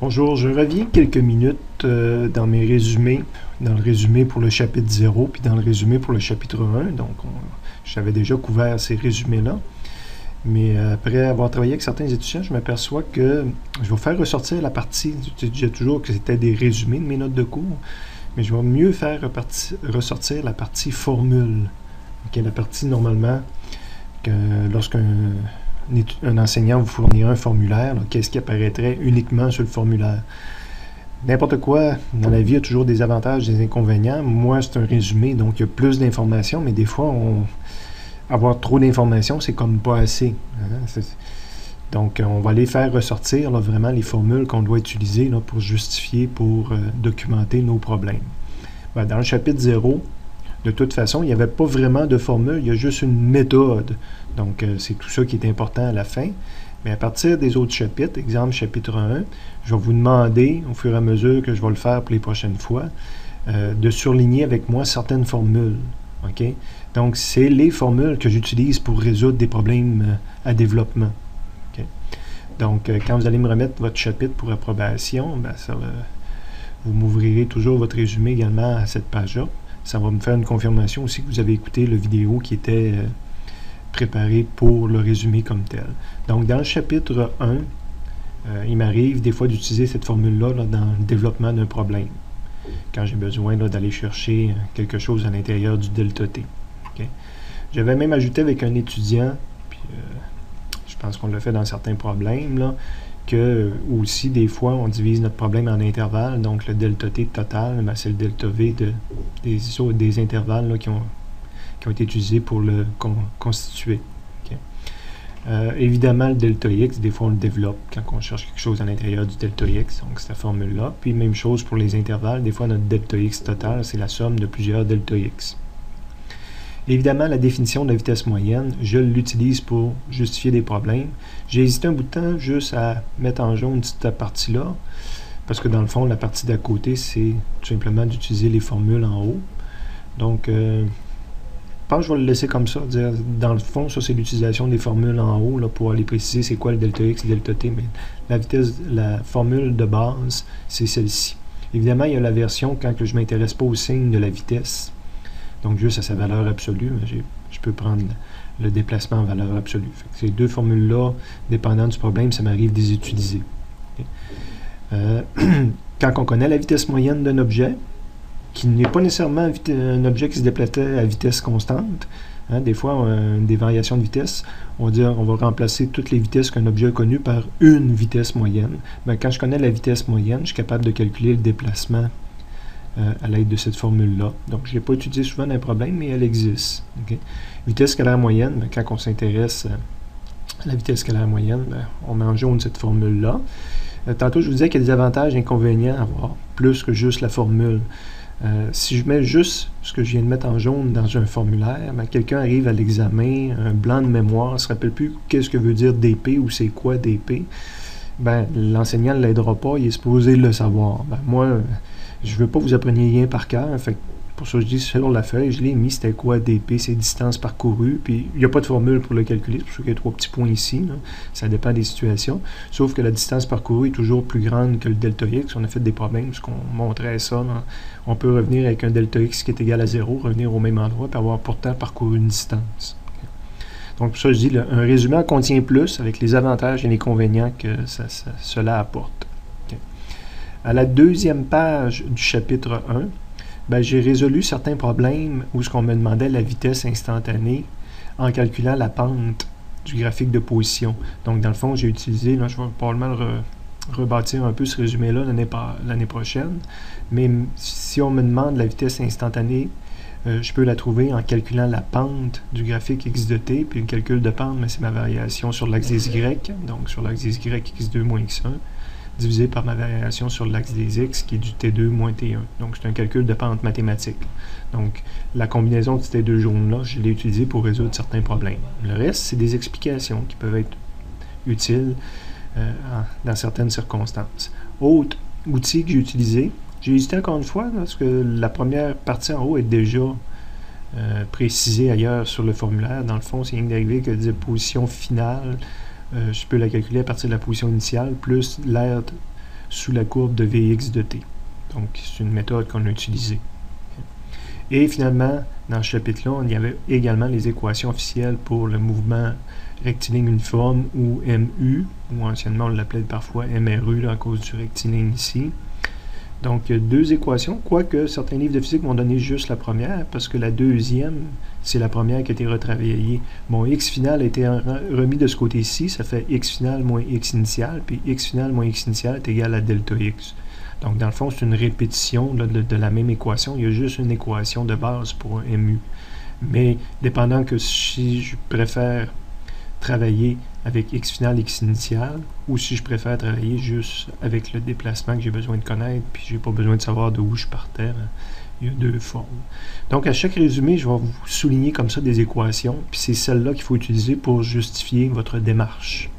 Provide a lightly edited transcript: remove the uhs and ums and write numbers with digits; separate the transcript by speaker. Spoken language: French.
Speaker 1: Bonjour, je reviens quelques minutes dans mes résumés, dans le résumé pour le chapitre 0, puis dans le résumé pour le chapitre 1. Donc, j'avais déjà couvert ces résumés-là. Mais après avoir travaillé avec certains étudiants, je m'aperçois que je vais faire ressortir la partie, je disais toujours que c'était des résumés de mes notes de cours, mais je vais mieux faire ressortir la partie formule. La partie normalement, que lorsqu'un enseignant vous fournira un formulaire, qu'est-ce qui apparaîtrait uniquement sur le formulaire. N'importe quoi dans la vie, il y a toujours des avantages, des inconvénients. Moi, c'est un résumé, donc il y a plus d'informations, mais des fois, avoir trop d'informations, c'est comme pas assez. Donc, on va les faire ressortir vraiment les formules qu'on doit utiliser pour justifier, pour documenter nos problèmes. Dans le chapitre 0, de toute façon, il n'y avait pas vraiment de formule, il y a juste une méthode. Donc, c'est tout ça qui est important à la fin. Mais à partir des autres chapitres, exemple chapitre 1, je vais vous demander, au fur et à mesure que je vais le faire pour les prochaines fois, de surligner avec moi certaines formules. Okay? Donc, c'est les formules que j'utilise pour résoudre des problèmes à développement. Okay? Donc, quand vous allez me remettre votre chapitre pour approbation, vous m'ouvrirez toujours votre résumé également à cette page-là. Ça va me faire une confirmation aussi que vous avez écouté la vidéo qui était préparée pour le résumé comme tel. Donc, dans le chapitre 1, il m'arrive des fois d'utiliser cette formule-là dans le développement d'un problème, quand j'ai besoin d'aller chercher quelque chose à l'intérieur du delta T. Okay? J'avais même ajouté avec un étudiant, puis je pense qu'on l'a fait dans certains problèmes, que aussi, des fois, on divise notre problème en intervalles. Donc, le delta T total, c'est le delta V des intervalles qui ont été utilisés pour le constituer. Okay. Évidemment, le delta X, des fois, on le développe quand on cherche quelque chose à l'intérieur du delta X. Donc, c'est la formule-là. Puis, même chose pour les intervalles. Des fois, notre delta X total, c'est la somme de plusieurs delta X. Évidemment, la définition de la vitesse moyenne, je l'utilise pour justifier des problèmes. J'ai hésité un bout de temps juste à mettre en jaune cette partie-là, parce que dans le fond, la partie d'à côté, c'est tout simplement d'utiliser les formules en haut. Donc, je pense que je vais le laisser comme ça, dire dans le fond, ça c'est l'utilisation des formules en haut pour aller préciser c'est quoi le delta X, le delta T, mais la formule de base, c'est celle-ci. Évidemment, il y a la version quand je ne m'intéresse pas au signe de la vitesse. Donc, juste à sa valeur absolue, je peux prendre le déplacement en valeur absolue. Ces deux formules-là, dépendant du problème, ça m'arrive de les utiliser. Okay. Quand on connaît la vitesse moyenne d'un objet, qui n'est pas nécessairement un objet qui se déplaçait à vitesse constante, des fois, des variations de vitesse, on va remplacer toutes les vitesses qu'un objet a connues par une vitesse moyenne. Quand je connais la vitesse moyenne, je suis capable de calculer le déplacement à l'aide de cette formule-là. Donc, je ne l'ai pas utilisée souvent dans un problème, mais elle existe. Okay? Vitesse scalaire moyenne, quand on s'intéresse à la vitesse scalaire moyenne, on met en jaune cette formule-là. Tantôt, je vous disais qu'il y a des avantages et inconvénients à avoir, plus que juste la formule. Si je mets juste ce que je viens de mettre en jaune dans un formulaire, quelqu'un arrive à l'examen, un blanc de mémoire, ne se rappelle plus qu'est-ce que veut dire dp ou c'est quoi dp, l'enseignant ne l'aidera pas, il est supposé le savoir. Moi, je ne veux pas que vous appreniez rien par cœur. Pour ça, je dis sur la feuille, je l'ai mis, c'était quoi dp, c'est distance parcourue, puis il n'y a pas de formule pour le calculer, c'est pour ça qu'il y a 3 petits points ici, ça dépend des situations, sauf que la distance parcourue est toujours plus grande que le delta X. On a fait des problèmes, parce qu'on montrait ça, on peut revenir avec un delta X qui est égal à 0, revenir au même endroit, puis avoir pourtant parcouru une distance. Donc, pour ça, je dis, un résumé en contient plus, avec les avantages et les inconvénients que cela apporte. Okay. À la deuxième page du chapitre 1, j'ai résolu certains problèmes où on me demandait la vitesse instantanée en calculant la pente du graphique de position. Donc, dans le fond, j'ai utilisé, je vais probablement rebâtir un peu ce résumé-là l'année prochaine, mais si on me demande la vitesse instantanée, je peux la trouver en calculant la pente du graphique x de t, puis le calcul de pente, c'est ma variation sur l'axe des y, donc sur l'axe des y, x2 moins x1, divisé par ma variation sur l'axe des x, qui est du t2 moins t1. Donc, c'est un calcul de pente mathématique. Donc, la combinaison de ces deux jaunes-là, je l'ai utilisée pour résoudre certains problèmes. Le reste, c'est des explications qui peuvent être utiles dans certaines circonstances. Autre outil que j'ai utilisé, j'ai hésité encore une fois, parce que la première partie en haut est déjà précisée ailleurs sur le formulaire. Dans le fond, c'est une dérivée que dit position finale. Je peux la calculer à partir de la position initiale, plus l'aire sous la courbe de Vx de t. Donc, c'est une méthode qu'on a utilisée. Et finalement, dans ce chapitre-là, il y avait également les équations officielles pour le mouvement rectiligne uniforme, ou MU, ou anciennement on l'appelait parfois MRU là, à cause du rectiligne ici. Donc, deux équations, quoique certains livres de physique m'ont donné juste la première, parce que la deuxième, c'est la première qui a été retravaillée. Bon, x final a été remis de ce côté-ci, ça fait x final moins x initial, puis x final moins x initial est égal à delta x. Donc, dans le fond, c'est une répétition là, de la même équation. Il y a juste une équation de base pour un MU. Mais, dépendant que si je préfère travailler avec x final, x initial, ou si je préfère travailler juste avec le déplacement que j'ai besoin de connaître, puis j'ai pas besoin de savoir d'où je partais. Il y a deux formes. Donc, à chaque résumé, je vais vous souligner comme ça des équations, puis c'est celles-là qu'il faut utiliser pour justifier votre démarche.